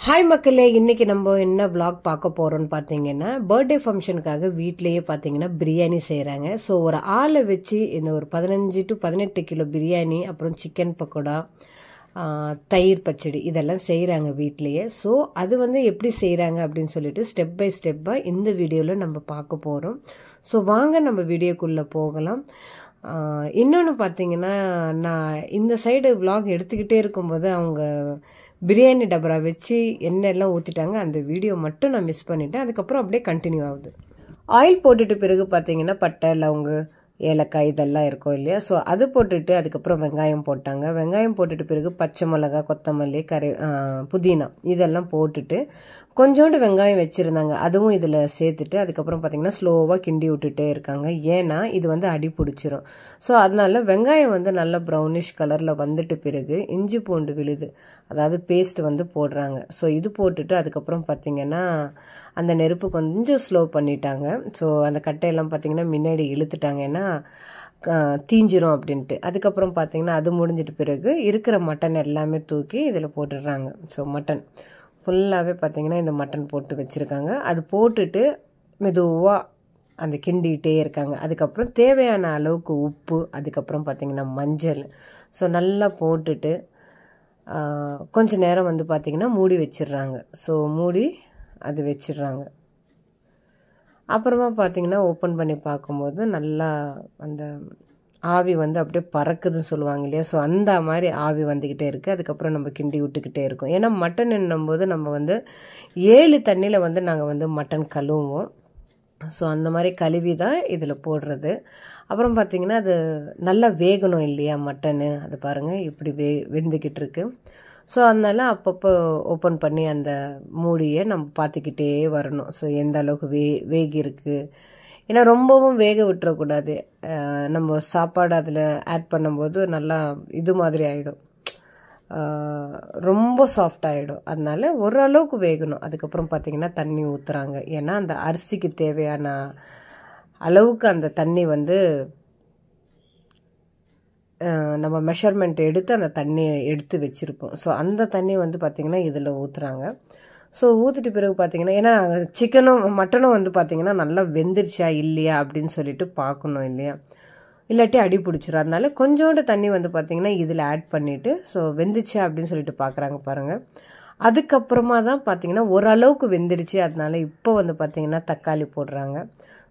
Hi மக்களே, இன்னைக்கு நம்ம என்ன vlog பார்க்க போறோம்னு பார்த்தீங்கன்னா, பர்த்டே ஃபங்க்ஷனுக்காக வீட்லயே பார்த்தீங்கன்னா பிரியாணி செய்கிறாங்க. ஸோ ஒரு ஆளை வச்சு இந்த ஒரு 15 to 18 கிலோ பிரியாணி, அப்புறம் சிக்கன் பக்கோடா, தயிர் பச்சடி இதெல்லாம் செய்கிறாங்க வீட்லேயே. ஸோ அது வந்து எப்படி செய்கிறாங்க அப்படின்னு சொல்லிட்டு ஸ்டெப் பை ஸ்டெப்பாக இந்த வீடியோவில் நம்ம பார்க்க போகிறோம். ஸோ வாங்க நம்ம வீடியோக்குள்ளே போகலாம். இன்னொன்று பார்த்தீங்கன்னா, நான் இந்த சைடு vlog எடுத்துக்கிட்டே இருக்கும்போது அவங்க பிரியாணி டபரா வச்சு எண்ணெய் எல்லாம் ஊற்றிட்டாங்க. அந்த வீடியோ மட்டும் நான் மிஸ் பண்ணிட்டேன். அதுக்கப்புறம் அப்படியே கண்டினியூ ஆகுது. ஆயில் போட்டுட்டு பிறகு பார்த்தீங்கன்னா பட்டை, லவங்கு, ஏலக்காய் இதெல்லாம் இருக்கும் இல்லையா. ஸோ அது போட்டுட்டு அதுக்கப்புறம் வெங்காயம் போட்டாங்க. வெங்காயம் போட்டுட்டு பிறகு பச்சை மிளகா, கொத்தமல்லி, புதினா இதெல்லாம் போட்டுட்டு கொஞ்சோண்டு வெங்காயம் வச்சுருந்தாங்க, அதுவும் இதில் சேர்த்துட்டு அதுக்கப்புறம் பார்த்தீங்கன்னா ஸ்லோவாக கிண்டி விட்டுட்டே இருக்காங்க. ஏன்னா இது வந்து அடி பிடிச்சிரும். ஸோ அதனால வெங்காயம் வந்து நல்லா ப்ரௌனிஷ் கலரில் வந்துட்டு பிறகு இஞ்சி பூண்டு விழுது, அதாவது பேஸ்ட் வந்து போடுறாங்க. ஸோ இது போட்டுட்டு அதுக்கப்புறம் பார்த்தீங்கன்னா அந்த நெருப்பு கொஞ்சம் ஸ்லோ பண்ணிட்டாங்க. ஸோ அந்த கட்டையெல்லாம் பார்த்தீங்கன்னா முன்னாடி இழுத்துட்டாங்க, ஏன்னா தீஞ்சிரும் அப்படின்ட்டு. அதுக்கப்புறம் பார்த்தீங்கன்னா அது முடிஞ்சிட்டு பிறகு இருக்கிற மட்டன் எல்லாமே தூக்கி இதில் போட்டுடுறாங்க. ஸோ மட்டன் ஃபுல்லாகவே பார்த்தீங்கன்னா இந்த மட்டன் போட்டு வச்சுருக்காங்க. அது போட்டுட்டு மெதுவாக அந்த கிண்டிகிட்டே இருக்காங்க. அதுக்கப்புறம் தேவையான அளவுக்கு உப்பு, அதுக்கப்புறம் பார்த்தீங்கன்னா மஞ்சள், ஸோ நல்லா போட்டுட்டு கொஞ்ச நேரம் வந்து பார்த்திங்கன்னா மூடி வச்சிடுறாங்க. ஸோ மூடி அது வச்சிடுறாங்க. அப்புறமா பார்த்திங்கன்னா ஓப்பன் பண்ணி பார்க்கும்போது நல்லா அந்த ஆவி வந்து அப்படியே பறக்குதுன்னு சொல்லுவாங்க இல்லையா. ஸோ அந்த மாதிரி ஆவி வந்துக்கிட்டே இருக்குது. அதுக்கப்புறம் நம்ம கிண்டி விட்டுக்கிட்டே இருக்கோம். ஏன்னா மட்டன் என்னும்போது நம்ம வந்து 7 தண்ணியில் வந்து நாங்கள் வந்து மட்டன் கழுவுவோம். ஸோ அந்த மாதிரி கழுவி தான் இதில் போடுறது. அப்புறம் பார்த்திங்கன்னா அது நல்லா வேகணும் இல்லையா மட்டனு, அது பாருங்கள் இப்படி வெந்துக்கிட்டு இருக்கு. ஸோ அதனால அப்பப்போ ஓப்பன் பண்ணி அந்த மூடியை நம்ம பார்த்துக்கிட்டே வரணும். ஸோ எந்த அளவுக்கு வேகி இருக்குது, ஏன்னா ரொம்பவும் வேக விட்டுறக்கூடாது. நம்ம சாப்பாடு அதில் ஆட் பண்ணும்போது நல்லா இது மாதிரி ஆகிடும், ரொம்ப சாஃப்ட் ஆகிடும். அதனால ஓரளவுக்கு வேகணும். அதுக்கப்புறம் பார்த்திங்கன்னா தண்ணி ஊற்றுறாங்க, ஏன்னா அந்த அரிசிக்கு தேவையான அளவுக்கு அந்த தண்ணி வந்து நம்ம மெஷர்மெண்ட் எடுத்து அந்த தண்ணியை எடுத்து வச்சுருப்போம். ஸோ அந்த தண்ணி வந்து பார்த்திங்கன்னா இதில் ஊற்றுறாங்க. ஸோ ஊற்றிட்டு பிறகு பார்த்திங்கன்னா, ஏன்னா சிக்கனும் மட்டனும் வந்து பார்த்திங்கன்னா நல்லா வெந்துருச்சா இல்லையா அப்படின்னு சொல்லிட்டு பார்க்கணும் இல்லையா, இல்லாட்டி அடி பிடிச்சிரும். அதனால கொஞ்சோண்டு தண்ணி வந்து பார்த்திங்கன்னா இதில் ஆட் பண்ணிவிட்டு ஸோ வெந்துச்சா அப்படின்னு சொல்லிட்டு பார்க்குறாங்க பாருங்கள். அதுக்கப்புறமா தான் பார்த்திங்கன்னா ஓரளவுக்கு வெந்துருச்சு. அதனால இப்போ வந்து பார்த்திங்கன்னா தக்காளி போடுறாங்க.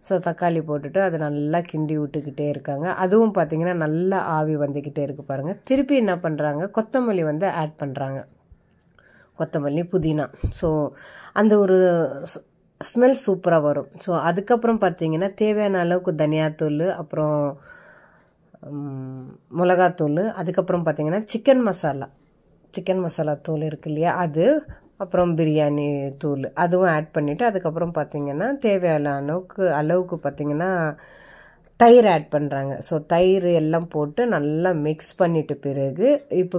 ஸோ தக்காளி போட்டுட்டு அதை நல்லா கிண்டி விட்டுக்கிட்டே இருக்காங்க. அதுவும் பார்த்திங்கன்னா நல்லா ஆவி வந்துக்கிட்டே இருக்குது பாருங்கள். திருப்பி என்ன பண்ணுறாங்க, கொத்தமல்லி வந்து ஆட் பண்ணுறாங்க, கொத்தமல்லி, புதினா. ஸோ அந்த ஒரு ஸ்மெல் சூப்பராக வரும். ஸோ அதுக்கப்புறம் பார்த்திங்கன்னா தேவையான அளவுக்கு தனியாத்தூள், அப்புறம் மிளகாத்தூள், அதுக்கப்புறம் பார்த்திங்கன்னா சிக்கன் மசாலா தூள் இருக்கு இல்லையா அது, அப்புறம் பிரியாணி தூள் அதுவும் ஆட் பண்ணிவிட்டு அதுக்கப்புறம் பார்த்திங்கன்னா தேவையான அளவுக்கு பார்த்திங்கன்னா தயிர் ஆட் பண்ணுறாங்க. ஸோ தயிர் எல்லாம் போட்டு நல்லா மிக்ஸ் பண்ணிட்டு பிறகு இப்போ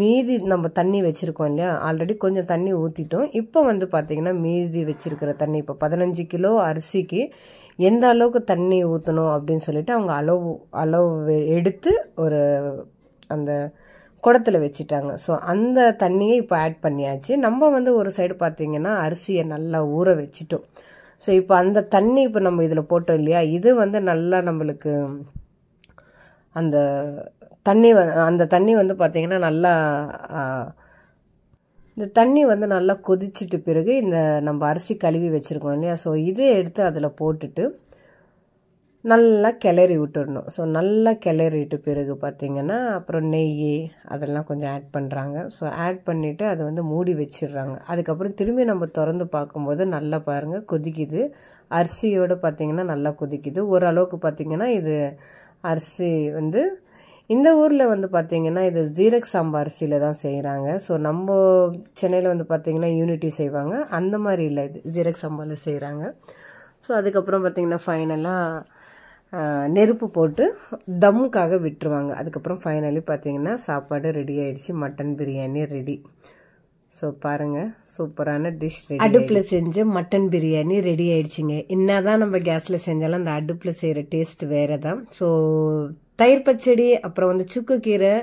மீதி நம்ம தண்ணி வச்சுருக்கோம் இல்லையா, ஆல்ரெடி கொஞ்சம் தண்ணி ஊற்றிட்டோம். இப்போ வந்து பார்த்திங்கன்னா மீதி வச்சுருக்கிற தண்ணி, இப்போ 15 கிலோ அரிசிக்கு எந்த அளவுக்கு தண்ணி ஊற்றணும் அப்படின்னு சொல்லிட்டு அவங்க அளவு எடுத்து ஒரு அந்த குடத்தில் வச்சுட்டாங்க. ஸோ அந்த தண்ணியை இப்போ ஆட் பண்ணியாச்சு. நம்ம வந்து ஒரு சைடு பார்த்திங்கன்னா அரிசியை நல்லா ஊற வச்சிட்டோம். ஸோ இப்போ அந்த தண்ணி இப்போ நம்ம இதில் போட்டோம் இல்லையா, இது வந்து நல்லா நம்மளுக்கு அந்த தண்ணி வந்து பார்த்திங்கன்னா நல்லா இந்த தண்ணி வந்து நல்லா கொதிச்சிட்டு பிறகு இந்த நம்ம அரிசி கழுவி வச்சுருக்கோம் இல்லையா, ஸோ இதை எடுத்து அதில் போட்டுட்டு நல்லா கிளறி விட்டுடணும். ஸோ நல்லா கிளறிட்டு பிறகு பார்த்திங்கன்னா அப்புறம் நெய் அதெல்லாம் கொஞ்சம் ஆட் பண்ணுறாங்க. ஸோ ஆட் பண்ணிவிட்டு அதை வந்து மூடி வச்சிடுறாங்க. அதுக்கப்புறம் திரும்பி நம்ம திறந்து பார்க்கும்போது நல்லா பாருங்கள் கொதிக்குது. அரிசியோடு பார்த்திங்கன்னா நல்லா கொதிக்குது. ஓரளவுக்கு பார்த்திங்கன்னா இது அரிசி வந்து இந்த ஊரில் வந்து பார்த்திங்கன்னா இது ஜீரக் சாம்பார் அரிசியில் தான் செய்கிறாங்க. ஸோ நம்ம சென்னையில் வந்து பார்த்திங்கன்னா யூனிட்டி செய்வாங்க, அந்த மாதிரி இல்லை, இது ஜீரக் சாம்பாரில் செய்கிறாங்க. ஸோ அதுக்கப்புறம் பார்த்திங்கன்னா ஃபைனலாக நெருப்பு போட்டு தம்முக்காக விட்டுருவாங்க. அதுக்கப்புறம் ஃபைனலி பார்த்திங்கன்னா சாப்பாடு ரெடி ஆகிடுச்சு, மட்டன் பிரியாணி ரெடி. ஸோ பாருங்கள் சூப்பரான டிஷ் ரெடி. அடுப்பில் செஞ்ச மட்டன் பிரியாணி ரெடி ஆகிடுச்சிங்க. என்ன தான் நம்ம கேஸில் செஞ்சாலும் அந்த அடுப்பில் செய்கிற டேஸ்ட் வேறு தான். ஸோ தயிர் பச்சடி, அப்புறம் வந்து சுக்கு கீரை,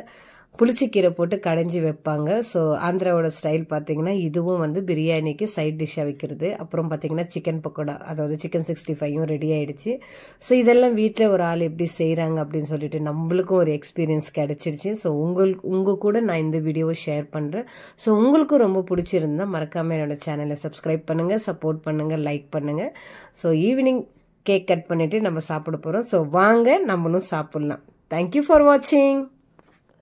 புளிச்சக்கீரை போட்டு கடைஞ்சி வைப்பாங்க. ஸோ ஆந்திராவோட ஸ்டைல் பார்த்தீங்கன்னா இதுவும் வந்து பிரியாணிக்கு சைட் டிஷ்ஷாக வைக்கிறது. அப்புறம் பார்த்தீங்கன்னா சிக்கன் பக்கோடா, அதாவது சிக்கன் 65யும் ரெடி ஆகிடுச்சு. ஸோ இதெல்லாம் வீட்டில் ஒரு ஆள் எப்படி செய்கிறாங்க அப்படின்னு சொல்லிட்டு நம்மளுக்கும் ஒரு எக்ஸ்பீரியன்ஸ் கிடச்சிருச்சு. ஸோ உங்கள் கூட நான் இந்த வீடியோவை ஷேர் பண்ணுறேன். ஸோ உங்களுக்கும் ரொம்ப பிடிச்சிருந்தா மறக்காமல் என்னோடய சேனலை சப்ஸ்கிரைப் பண்ணுங்கள், சப்போர்ட் பண்ணுங்கள், லைக் பண்ணுங்கள். ஸோ ஈவினிங் கேக் கட் பண்ணிவிட்டு நம்ம சாப்பிட போகிறோம். ஸோ வாங்க நம்மளும் சாப்பிட்லாம். தேங்க்யூ ஃபார் வாட்சிங்.